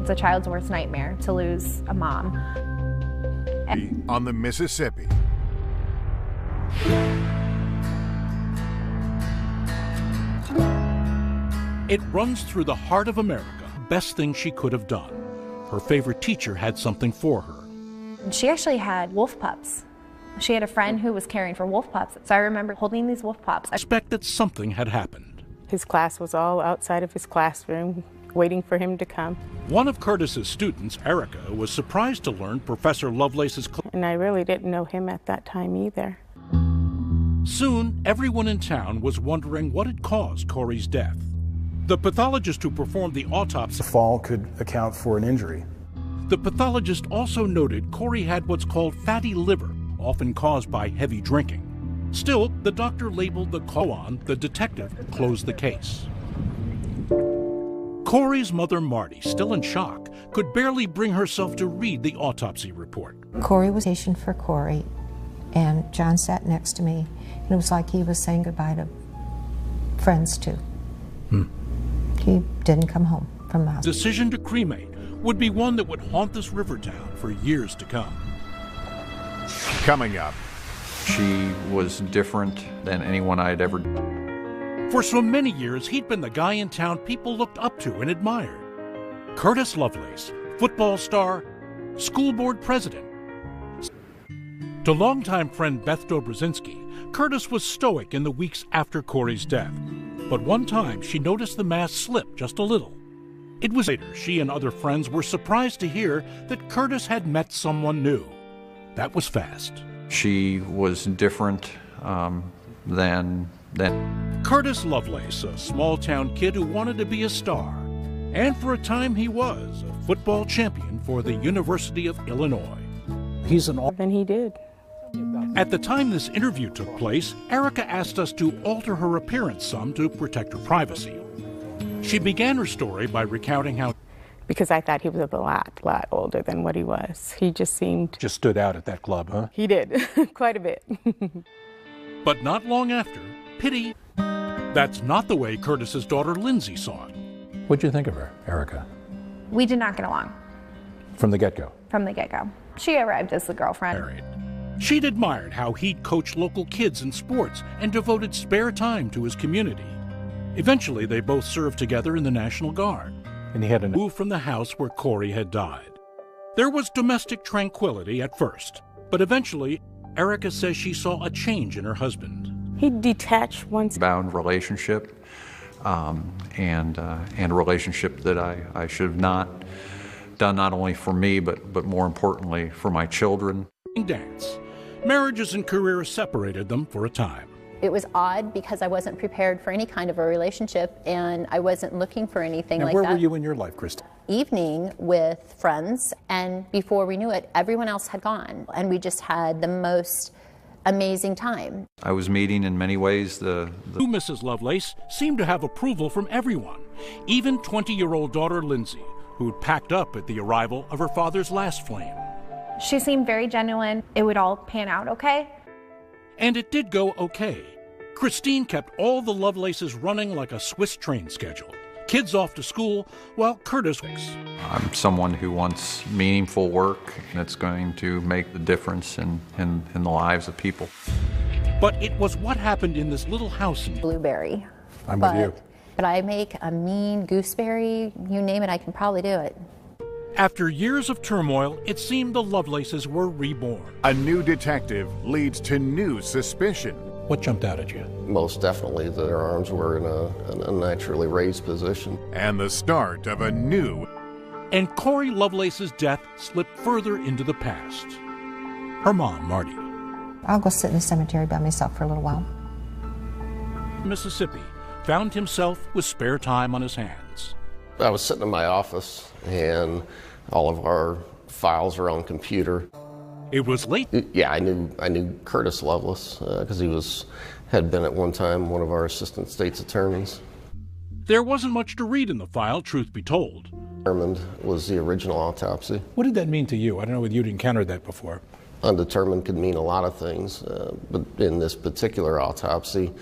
It's a child's worst nightmare to lose a mom. On the Mississippi. It runs through the heart of America. Best thing she could have done. Her favorite teacher had something for her. She actually had wolf pups. She had a friend who was caring for wolf pups. So I remember holding these wolf pups. I suspect that something had happened. His class was all outside of his classroom, waiting for him to come. One of Curtis's students, Erica, was surprised to learn Professor Lovelace's class. And I really didn't know him at that time either. Soon, everyone in town was wondering what had caused Corey's death. The pathologist who performed the autopsy. The fall could account for an injury. The pathologist also noted Corey had what's called fatty liver, often caused by heavy drinking. Still, the doctor labeled the koan. The detective closed the case. Corey's mother, Marty, still in shock, could barely bring herself to read the autopsy report. Corey was patient for Corey, and John sat next to me, and it was like he was saying goodbye to friends too. He didn't come home from the hospital. Decision to cremate would be one that would haunt this river town for years to come. Coming up. She was different than anyone I'd ever. For so many years, he'd been the guy in town people looked up to and admired. Curtis Lovelace, football star, school board president. To longtime friend Beth Dobrazinski, Curtis was stoic in the weeks after Corey's death. But one time, she noticed the mask slip just a little. It was later she and other friends were surprised to hear that Curtis had met someone new. That was fast. She was different than. Curtis Lovelace, a small-town kid who wanted to be a star. And for a time he was a football champion for the University of Illinois. He's an Then he did. At the time this interview took place, Erica asked us to alter her appearance some to protect her privacy. She began her story by recounting how... Because I thought he was a lot older than what he was. He just seemed... Just stood out at that club, huh? He did, quite a bit. But not long after, pity. That's not the way Curtis's daughter Lindsay saw it. What'd you think of her, Erica? We did not get along. From the get-go? From the get-go. She arrived as the girlfriend. Married. She'd admired how he'd coached local kids in sports and devoted spare time to his community. Eventually, they both served together in the National Guard. And he had a move from the house where Corey had died. There was domestic tranquility at first, but eventually, Erica says she saw a change in her husband. He detached once. Bound relationship, and a relationship that I should have not done, not only for me, but more importantly for my children. Dance. Marriages and careers separated them for a time. It was odd because I wasn't prepared for any kind of a relationship, and I wasn't looking for anything now, like where that. were you in your life, Krista? Evening with friends, and before we knew it, everyone else had gone, and we just had the most amazing time. I was meeting in many ways the Mrs. Lovelace seemed to have approval from everyone, even 20-year-old daughter Lindsay, who'd packed up at the arrival of her father's last flame. She seemed very genuine. It would all pan out okay. And it did go okay. Christine kept all the Lovelaces running like a Swiss train schedule. Kids off to school, while Curtis... I'm someone who wants meaningful work that's going to make the difference in the lives of people. But it was what happened in this little house in... Blueberry. I'm with you. But I make a mean gooseberry, you name it, I can probably do it. After years of turmoil, it seemed the Lovelaces were reborn. A new detective leads to new suspicion. What jumped out at you? Most definitely that their arms were in an unnaturally raised position. And the start of a new... And Corey Lovelace's death slipped further into the past. Her mom, Marty. I'll go sit in the cemetery by myself for a little while. Mississippi found himself with spare time on his hands. I was sitting in my office, and all of our files are on computer. It was late. Yeah, I knew Curtis Lovelace because he had been at one time one of our assistant state's attorneys. There wasn't much to read in the file, truth be told. Undetermined was the original autopsy. What did that mean to you? I don't know whether you'd encountered that before. Undetermined could mean a lot of things, but in this particular autopsy,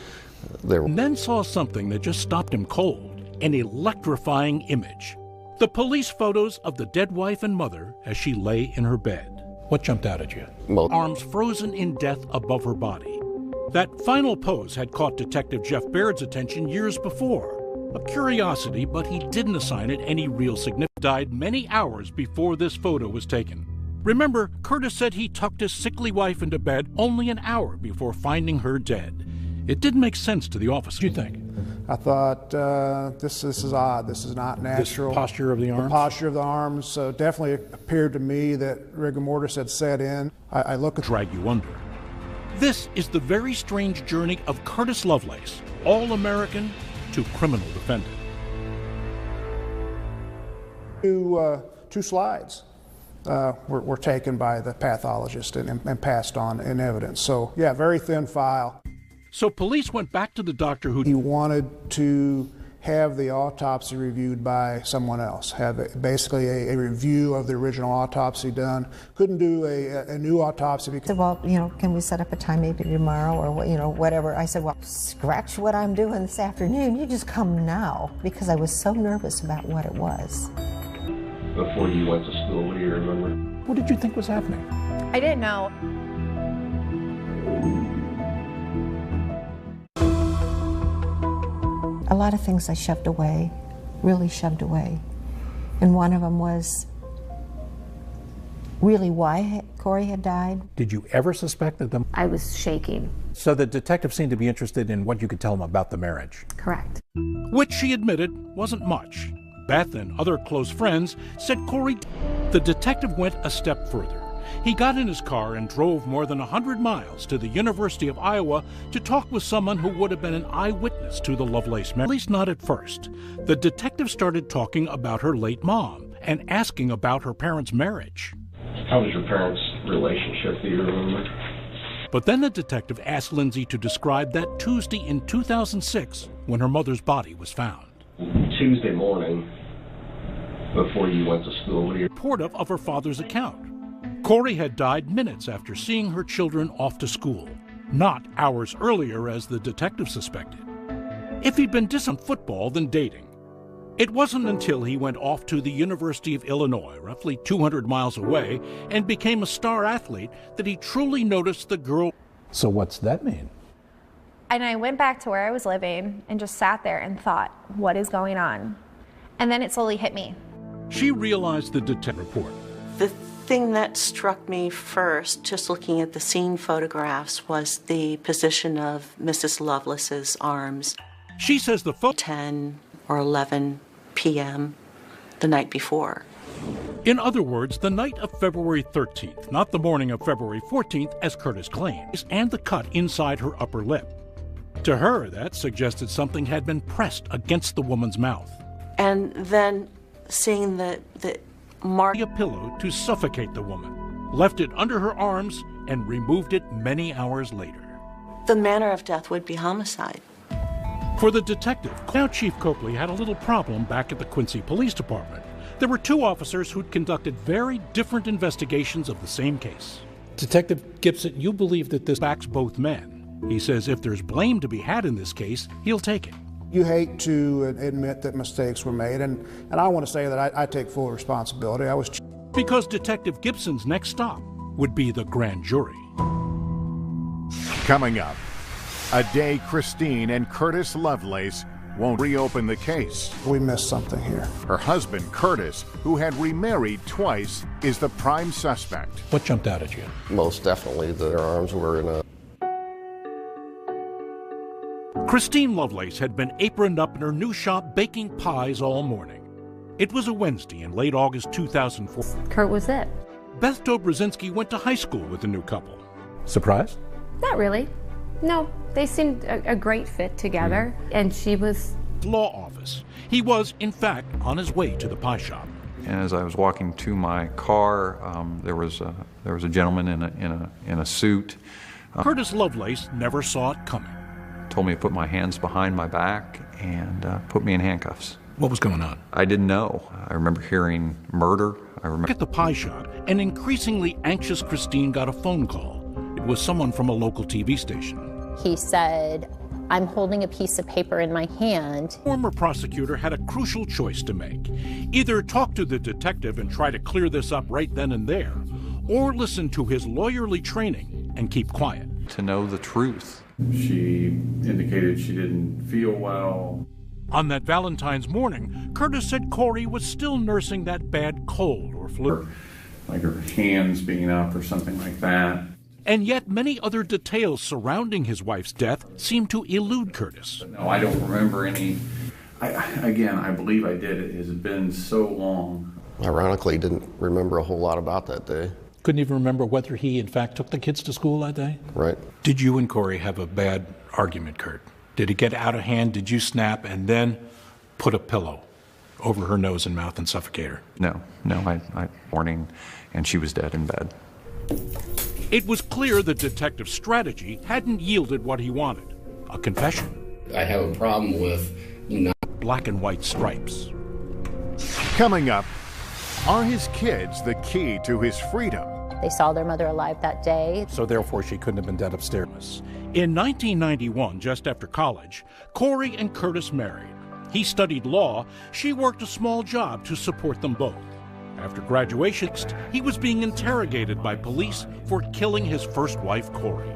there... And then saw something that just stopped him cold. An electrifying image. The police photos of the dead wife and mother as she lay in her bed. What jumped out at you? Arms frozen in death above her body. That final pose had caught Detective Jeff Baird's attention years before. A curiosity, but he didn't assign it any real significance. Died many hours before this photo was taken. Remember, Curtis said he tucked his sickly wife into bed only an hour before finding her dead. It didn't make sense to the officer. What do you think? I thought, this is odd. This is not natural. This posture of the arms? The posture of the arms definitely appeared to me that rigor mortis had set in. I look at... Drag you under. This is the very strange journey of Curtis Lovelace, all-American to criminal defendant. Two slides were taken by the pathologist and passed on in evidence. So, yeah, very thin file. So police went back to the doctor who... He wanted to have the autopsy reviewed by someone else, have basically a review of the original autopsy done. Couldn't do a new autopsy. He said, well, you know, can we set up a time maybe tomorrow or, you know, whatever. I said, well, scratch what I'm doing this afternoon. You just come now, because I was so nervous about what it was. Before you went to school, what do you remember? What did you think was happening? I didn't know. A lot of things I shoved away, really shoved away. And one of them was really why Corey had died. Did you ever suspect that I was shaking. So the detective seemed to be interested in what you could tell him about the marriage. Correct. Which she admitted wasn't much. Beth and other close friends said Corey... The detective went a step further. He got in his car and drove more than 100 miles to the University of Iowa to talk with someone who would have been an eyewitness to the Lovelace marriage. At least not at first. The detective started talking about her late mom and asking about her parents' marriage. How was your parents' relationship, do you remember? But then the detective asked Lindsay to describe that Tuesday in 2006 when her mother's body was found. Tuesday morning, before you went to school, what do you... Reportive of her father's account. Corey had died minutes after seeing her children off to school, not hours earlier as the detective suspected. If he'd been dissing football than dating. It wasn't until he went off to the University of Illinois, roughly 200 miles away, and became a star athlete that he truly noticed the girl. So what's that mean? And I went back to where I was living and just sat there and thought, what is going on? And then it slowly hit me. She realized the detective report. The thing that struck me first, just looking at the scene photographs, was the position of Mrs. Lovelace's arms. She says the 10 or 11 p.m. the night before. In other words, the night of February 13th, not the morning of February 14th, as Curtis claims, and the cut inside her upper lip. To her, that suggested something had been pressed against the woman's mouth. And then seeing the mark... A pillow to suffocate the woman, left it under her arms, and removed it many hours later. The manner of death would be homicide. For the detective, now Chief Copley had a little problem back at the Quincy Police Department. There were two officers who'd conducted very different investigations of the same case. Detective Gibson, you believe that this backs both men. He says if there's blame to be had in this case, he'll take it. You hate to admit that mistakes were made, and I want to say that I take full responsibility. Because Detective Gibson's next stop would be the grand jury. Coming up, a day Christine and Curtis Lovelace won't reopen the case. We missed something here. Her husband, Curtis, who had remarried twice, is the prime suspect. What jumped out at you? Most definitely, their arms were in a... Christine Lovelace had been aproned up in her new shop baking pies all morning. It was a Wednesday in late August 2004. Kurt was it. Beth Dobrzinski went to high school with the new couple. Surprised? Not really. No, they seemed a great fit together, and she was... Law office. He was, in fact, on his way to the pie shop. And as I was walking to my car, there was a gentleman in a suit. Curtis Lovelace never saw it coming. Told me to put my hands behind my back and put me in handcuffs. What was going on? I didn't know. I remember hearing murder. At the pie shop, an increasingly anxious Christine got a phone call. It was someone from a local TV station. He said, I'm holding a piece of paper in my hand. Former prosecutor had a crucial choice to make. Either talk to the detective and try to clear this up right then and there, or listen to his lawyerly training and keep quiet. To know the truth. She indicated she didn't feel well. On that Valentine's morning, Curtis said Corey was still nursing that bad cold or flu. Like her hands being up or something like that. And yet many other details surrounding his wife's death seemed to elude Curtis. No, I don't remember any. I believe I did. It has been so long. Ironically, didn't remember a whole lot about that day. Couldn't even remember whether he, in fact, took the kids to school that day? Right. Did you and Corey have a bad argument, Kurt? Did it get out of hand? Did you snap and then put a pillow over her nose and mouth and suffocate her? No, I morning, and she was dead in bed. It was clear the detective's strategy hadn't yielded what he wanted, a confession. I have a problem with black and white stripes. Coming up, are his kids the key to his freedom? They saw their mother alive that day. So therefore she couldn't have been dead upstairs. In 1991, just after college, Corey and Curtis married. He studied law. She worked a small job to support them both. After graduation, he was being interrogated by police for killing his first wife, Corey.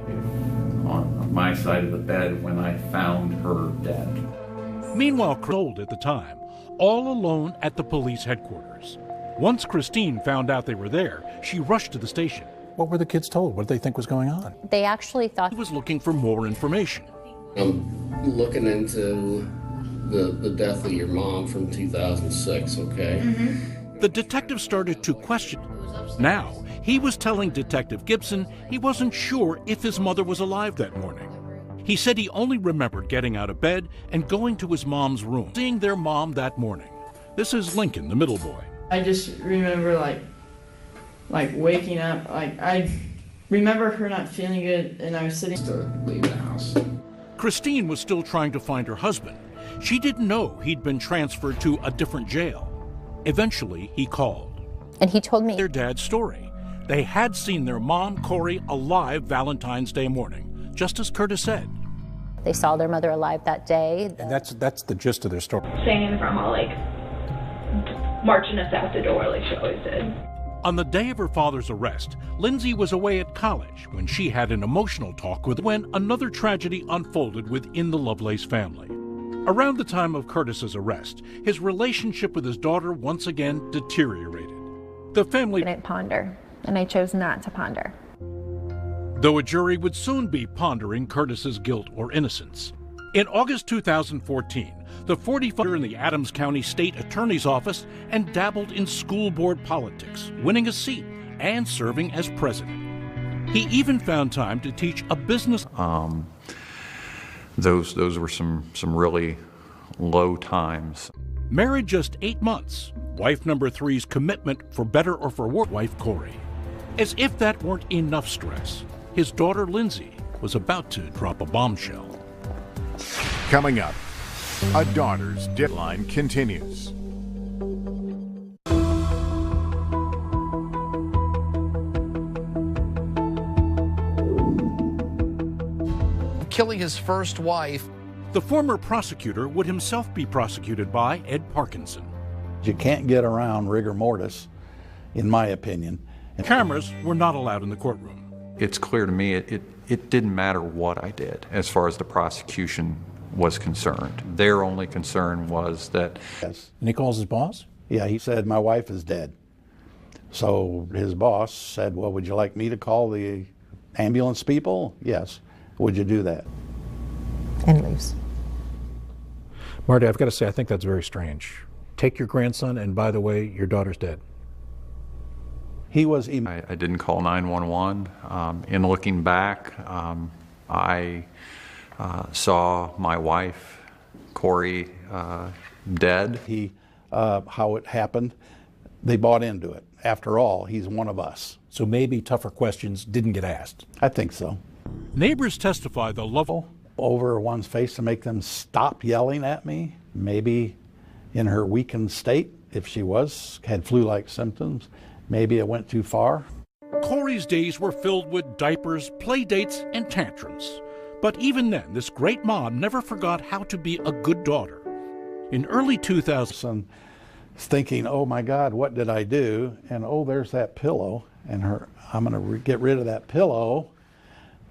On my side of the bed when I found her dead. Meanwhile, old at the time, all alone at the police headquarters. Once Christine found out they were there, she rushed to the station. What were the kids told? What did they think was going on? They actually thought he was looking for more information. I'm looking into the death of your mom from 2006, okay? The detective started to question. Now, he was telling Detective Gibson he wasn't sure if his mother was alive that morning. He said he only remembered getting out of bed and going to his mom's room, seeing their mom that morning. This is Lincoln, the middle boy. I just remember like waking up, I remember her not feeling good, and I was sitting to leave the house. Christine was still trying to find her husband. She didn't know he'd been transferred to a different jail. Eventually, he called. And he told me their dad's story. They had seen their mom, Corey, alive Valentine's Day morning, just as Curtis said. They saw their mother alive that day. And that's the gist of their story. Staying in the front hall, like marching us out the door like she always did. On the day of her father's arrest, Lindsay was away at college when she had an emotional talk with when another tragedy unfolded within the Lovelace family. Around the time of Curtis's arrest, his relationship with his daughter once again deteriorated. The family didn't ponder, and I chose not to ponder. Though a jury would soon be pondering Curtis's guilt or innocence. In August 2014, the 45-year-old in the Adams County State Attorney's Office and dabbled in school board politics, winning a seat and serving as president. He even found time to teach a business. Those were some really low times. Married just 8 months, wife number 3's commitment for better or for worse, wife Corey. As if that weren't enough stress, his daughter Lindsay was about to drop a bombshell. Coming up, a daughter's Dateline continues. Killing his first wife. The former prosecutor would himself be prosecuted by Ed Parkinson. You can't get around rigor mortis, in my opinion. Cameras were not allowed in the courtroom. It's clear to me it didn't matter what I did as far as the prosecution was concerned. Their only concern was that... Yes. And he calls his boss? Yeah, he said, my wife is dead. So his boss said, well, would you like me to call the ambulance people? Yes. Would you do that? And leaves. Marty, I've got to say, I think that's very strange. Take your grandson, and by the way, your daughter's dead. He was... I didn't call 911. In looking back, I saw my wife, Corey, dead. How it happened, they bought into it. After all, he's one of us. So maybe tougher questions didn't get asked. I think so. Neighbors testify the love over one's face to make them stop yelling at me. Maybe in her weakened state, if she had flu-like symptoms, maybe it went too far. Corey's days were filled with diapers, play dates, and tantrums. But even then, this great mom never forgot how to be a good daughter. In early 2000, thinking, oh my God, what did I do? And oh, there's that pillow, and I'm going to get rid of that pillow.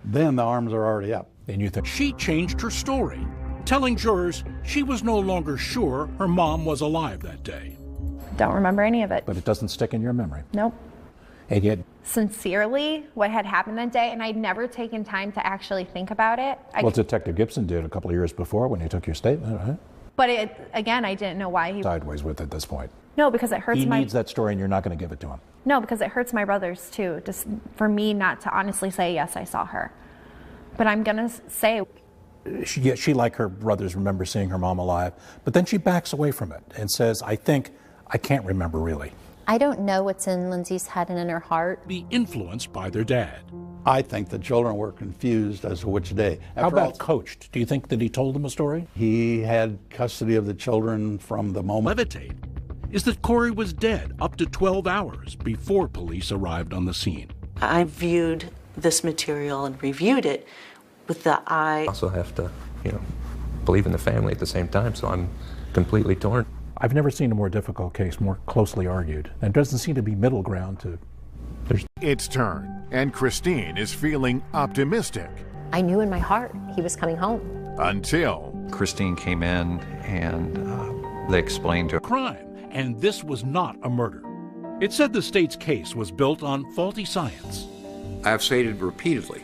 Then the arms are already up. And you think she changed her story, telling jurors she was no longer sure her mom was alive that day. Don't remember any of it. But it doesn't stick in your memory. Nope. And yet, sincerely, what had happened that day, and I'd never taken time to actually think about it. Well, Detective Gibson did a couple of years before when he took your statement, right? But again, I didn't know why he... Sideways with it at this point. No, because it hurts He needs that story and you're not going to give it to him. No, because it hurts my brothers too, just for me not to honestly say, yes, I saw her. But I'm going to say... She, like her brothers, remembers seeing her mom alive, but then she backs away from it and says, I can't remember really. I don't know what's in Lindsay's head and in her heart. Be influenced by their dad. I think the children were confused as to which day. How about coached? Do you think that he told them a story? He had custody of the children from the moment. Levitate is that Corey was dead up to 12 hours before police arrived on the scene. I viewed this material and reviewed it with the eye. I also have to, believe in the family at the same time, so I'm completely torn. I've never seen a more difficult case, more closely argued. And there doesn't seem to be middle ground to... It's turn, and Christine is feeling optimistic. I knew in my heart he was coming home. Until... Christine came in and they explained to her... Crime, and this was not a murder. It said the state's case was built on faulty science. I have stated repeatedly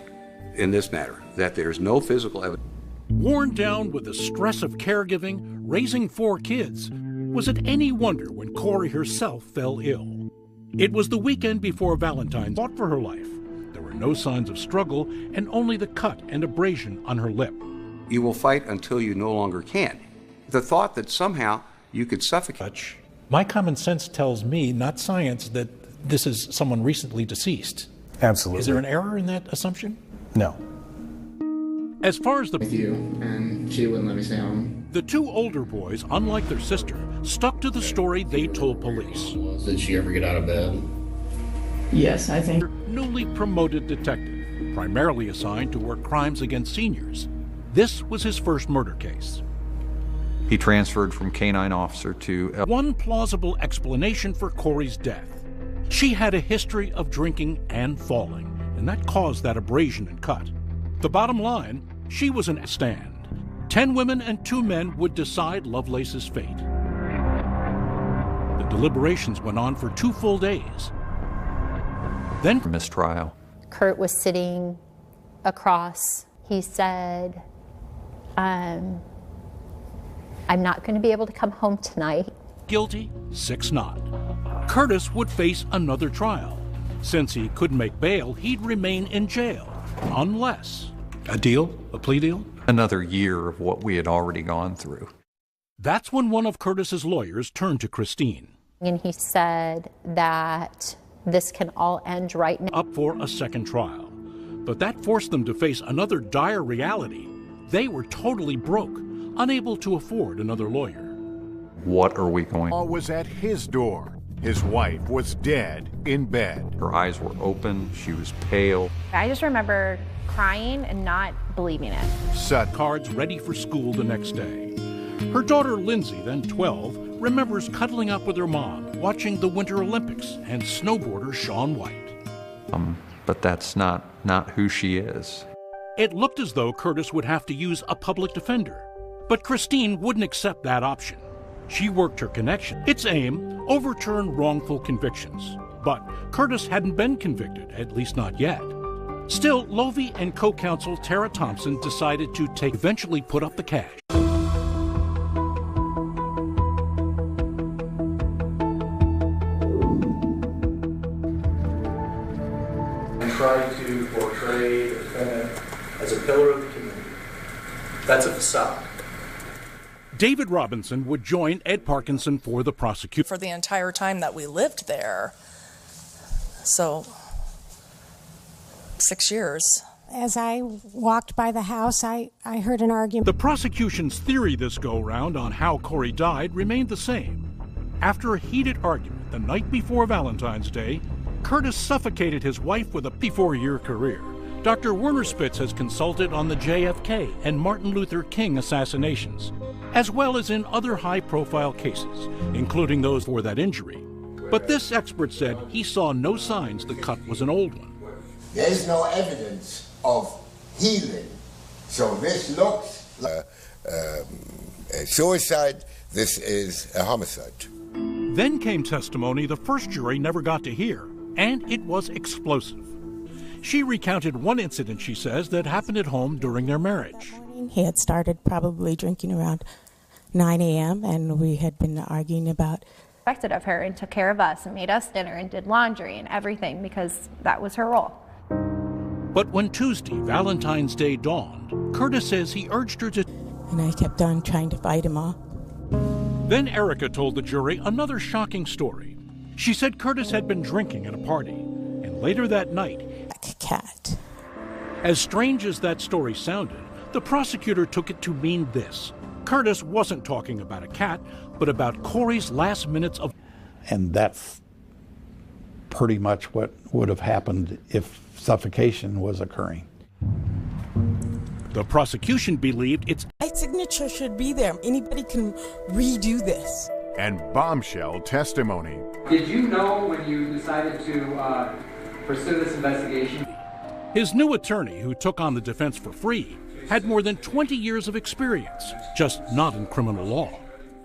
in this matter that there is no physical evidence. Worn down with the stress of caregiving, raising 4 kids, was it any wonder when Corey herself fell ill? It was the weekend before Valentine's. Fought for her life. There were no signs of struggle and only the cut and abrasion on her lip. You will fight until you no longer can. The thought that somehow you could suffocate. My common sense tells me, not science, that this is someone recently deceased. Absolutely. Is there an error in that assumption? No. As far as with you, and she wouldn't let me stay home. The 2 older boys, unlike their sister, stuck to the story they told police. Did she ever get out of bed? Yes, I think. Newly promoted detective, primarily assigned to work crimes against seniors. This was his first murder case. He transferred from canine officer to... One plausible explanation for Corey's death. She had a history of drinking and falling, and that caused that abrasion and cut. The bottom line, she was in a stand. 10 women and 2 men would decide Lovelace's fate. The deliberations went on for 2 full days. Then mistrial. Kurt was sitting across. He said, I'm not going to be able to come home tonight. Guilty, 6 not. Curtis would face another trial. Since he couldn't make bail, he'd remain in jail. Unless... A deal? A plea deal? Another year of what we had already gone through. That's when one of Curtis's lawyers turned to Christine. And he said that this can all end right now. Up for a second trial. But that forced them to face another dire reality. They were totally broke, unable to afford another lawyer. What are we going... All was at his door. His wife was dead in bed. Her eyes were open. She was pale. I just remember crying and not believing it. Set cards ready for school the next day. Her daughter Lindsay, then 12, remembers cuddling up with her mom, watching the Winter Olympics and snowboarder Shaun White. But that's not who she is. It looked as though Curtis would have to use a public defender, but Christine wouldn't accept that option. She worked her connection. Its aim, overturn wrongful convictions. But Curtis hadn't been convicted, at least not yet. Still, Lovey and co-counsel Tara Thompson decided to eventually put up the cash. And try to portray the defendant as a pillar of the community. That's a facade. David Robinson would join Ed Parkinson for the prosecution. For the entire time that we lived there. So, 6 years. As I walked by the house, I heard an argument. The prosecution's theory this go-round on how Corey died remained the same. After a heated argument the night before Valentine's Day, Curtis suffocated his wife with a 54-year career Dr. Werner Spitz has consulted on the JFK and Martin Luther King assassinations, as well as in other high-profile cases, including those for that injury. But this expert said he saw no signs the cut was an old one. There's no evidence of healing, so this looks like a suicide. This is a homicide. Then came testimony the first jury never got to hear, and it was explosive. She recounted one incident, she says, that happened at home during their marriage. He had started probably drinking around 9 a.m. and we had been arguing about Expected of her and took care of us and made us dinner and did laundry and everything because that was her role. But when Tuesday, Valentine's Day, dawned, Curtis says he urged her to... And I kept on trying to fight him off. Then Erica told the jury another shocking story. She said Curtis had been drinking at a party, and later that night... Like a cat. As strange as that story sounded, the prosecutor took it to mean this. Curtis wasn't talking about a cat, but about Corey's last minutes of... And that's pretty much what would have happened if suffocation was occurring. The prosecution believed its... My signature should be there. Anybody can redo this. And bombshell testimony. Did you know when you decided to pursue this investigation? His new attorney, who took on the defense for free, had more than 20 years of experience, just not in criminal law.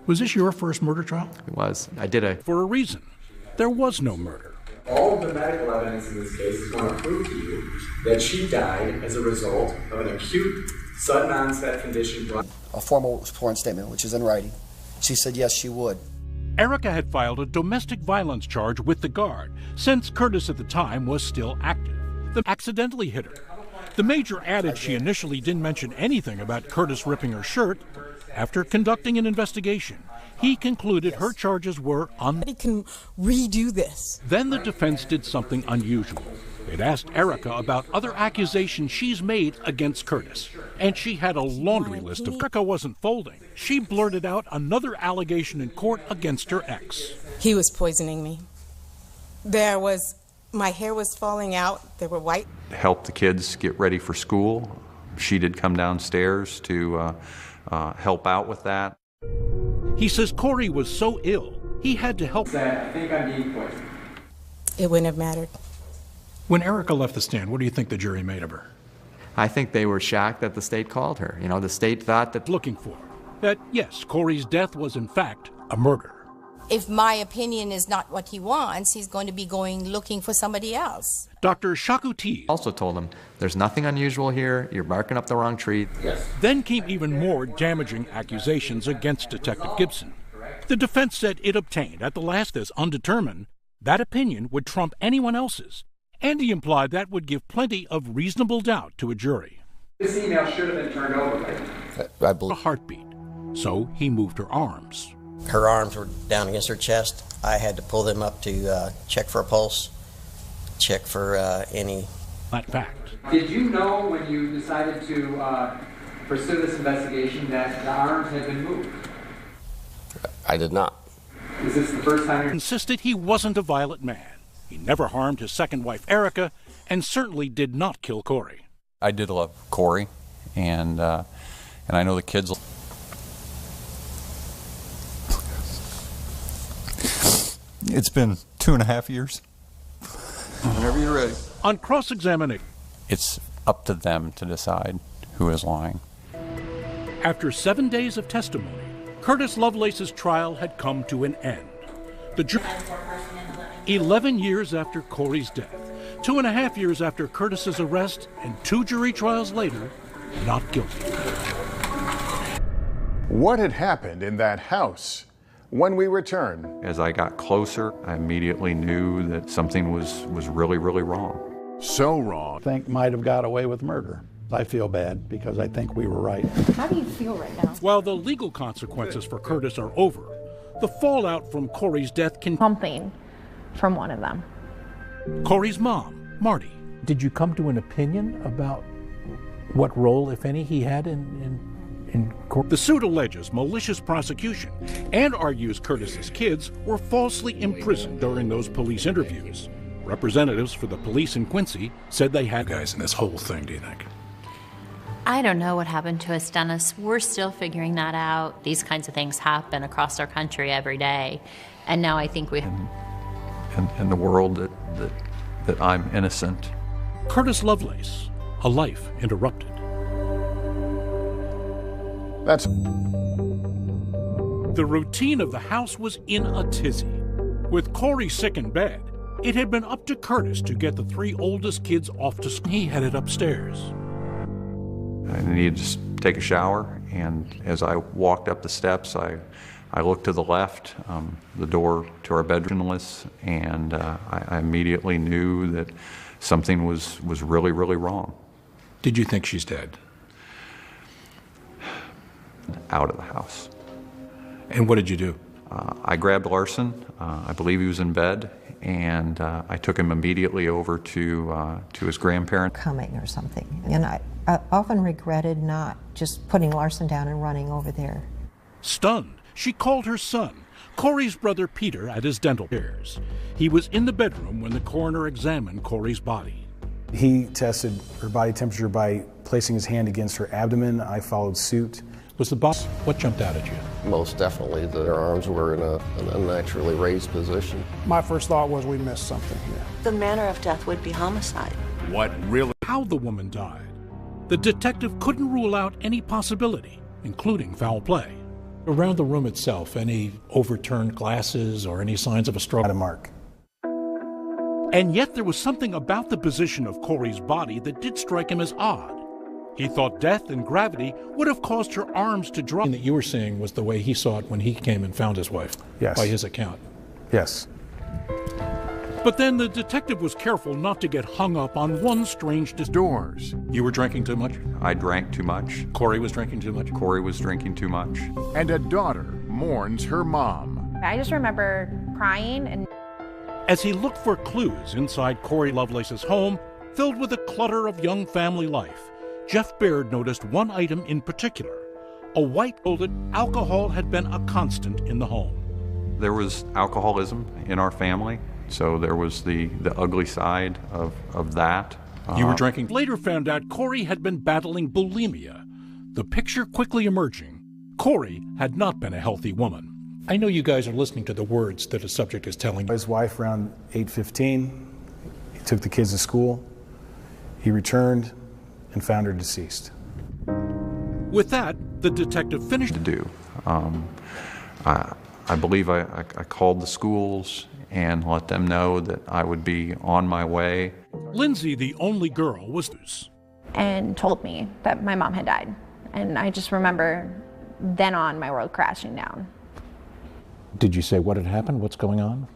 Was this your first murder trial? It was. I did a... For a reason. There was no murder. All of the medical evidence in this case is going to prove to you that she died as a result of an acute, sudden onset condition. A formal sworn statement, which is in writing. She said yes, she would. Erica had filed a domestic violence charge with the guard, since Curtis at the time was still active. They accidentally hit her. The major added she initially didn't mention anything about Curtis ripping her shirt. After conducting an investigation, he concluded her charges were Somebody can redo this. Then the defense did something unusual. It asked Erica about other accusations she's made against Curtis, and she had a laundry list of... Erica wasn't folding. She blurted out another allegation in court against her ex. He was poisoning me. My hair was falling out. They were white. Help the kids get ready for school. She did come downstairs to help out with that. He says Corey was so ill, he had to help. I think I'm being poisoned. It wouldn't have mattered. When Erica left the stand, what do you think the jury made of her? I think they were shocked that the state called her. You know, the state thought that... Looking for. That, yes, Corey's death was in fact a murder. If my opinion is not what he wants, he's going to be looking for somebody else. Dr. Shakuti also told him, there's nothing unusual here, you're barking up the wrong tree. Yes. Then came even more damaging accusations against Detective Gibson. The defense said it obtained, at the last as undetermined, that opinion would trump anyone else's, and he implied that would give plenty of reasonable doubt to a jury. This email should have been turned over, right? I believe. A heartbeat. So he moved her arms. Her arms were down against her chest. I had to pull them up to check for a pulse, check for any... That fact. Did you know when you decided to pursue this investigation that the arms had been moved? I did not. Is this the first time you're... Insisted he wasn't a violent man. He never harmed his second wife, Erica, and certainly did not kill Corey. I did love Corey, and I know the kids... It's been 2.5 years. Whenever you're ready. On cross-examination, it's up to them to decide who is lying. After 7 days of testimony, Curtis Lovelace's trial had come to an end. The jury, 11 years after Corey's death, 2.5 years after Curtis's arrest, and 2 jury trials later, not guilty. What had happened in that house? When we return. As I got closer, I immediately knew that something was really, really wrong. So wrong. I think might have got away with murder. I feel bad because I think we were right. How do you feel right now? While the legal consequences for Curtis are over, the fallout from Corey's death can... Something from one of them. Corey's mom, Marty. Did you come to an opinion about what role, if any, he had in court? The suit alleges malicious prosecution and argues Curtis's kids were falsely imprisoned during those police interviews. Representatives for the police in Quincy said they had guys in this whole thing, do you think? I don't know what happened to us, Dennis. We're still figuring that out. These kinds of things happen across our country every day. And now I think we... In the world that I'm innocent. Curtis Lovelace, a life interrupted. That's... The routine of the house was in a tizzy. With Corey sick in bed, it had been up to Curtis to get the 3 oldest kids off to school. He headed upstairs. I needed to take a shower, and as I walked up the steps, I looked to the left, the door to our bedroom was, and I immediately knew that something was really, really wrong. Did you think she's dead? Out of the house. And what did you do? I grabbed Larson. I believe he was in bed, and I took him immediately over to his grandparents. Coming or something. And I often regretted not just putting Larson down and running over there. Stunned, she called her son, Corey's brother Peter, at his dental care. He was in the bedroom when the coroner examined Corey's body. He tested her body temperature by placing his hand against her abdomen. I followed suit. Was the boss, what jumped out at you? Most definitely, their arms were in an unnaturally raised position. My first thought was we missed something here. The manner of death would be homicide. What really? How the woman died. The detective couldn't rule out any possibility, including foul play. Around the room itself, any overturned glasses or any signs of a struggle? Not a mark. And yet there was something about the position of Corey's body that did strike him as odd. He thought death and gravity would have caused her arms to drop. That you were seeing was the way he saw it when he came and found his wife. Yes. By his account. Yes. But then the detective was careful not to get hung up on one strange doors. You were drinking too much? I drank too much. Corey was drinking too much? Corey was drinking too much. And a daughter mourns her mom. I just remember crying and... As he looked for clues inside Corey Lovelace's home, filled with a clutter of young family life, Jeff Baird noticed one item in particular. A white golded alcohol had been a constant in the home. There was alcoholism in our family, so there was the ugly side of that. You were drinking. Later found out Corey had been battling bulimia. The picture quickly emerging. Corey had not been a healthy woman. I know you guys are listening to the words that the subject is telling you. His wife around 8:15. He took the kids to school. He returned and found her deceased. With that, the detective finished. To do. I believe I called the schools and let them know that I would be on my way. Lindsay, the only girl, was and told me that my mom had died. And I just remember then on my world crashing down. Did you say what had happened? What's going on?